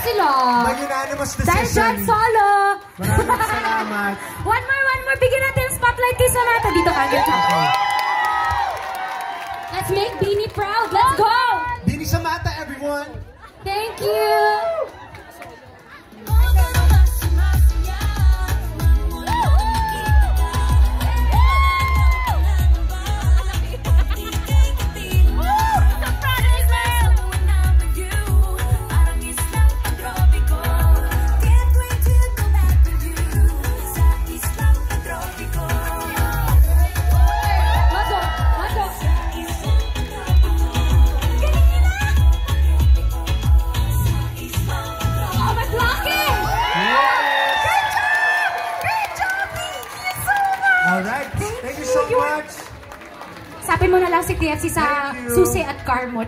sila. May unanimous decision. Dahil dyan, solo. Maraming salamat. One more. Bigyan natin yung spotlight kay Samantha. Dito ka, dito. Let's make Beanie proud. Let's go! Beanie Samantha, everyone. Thank you. Alright, thank you so much. Sapin mo na lang si TFC sa susi at car mo.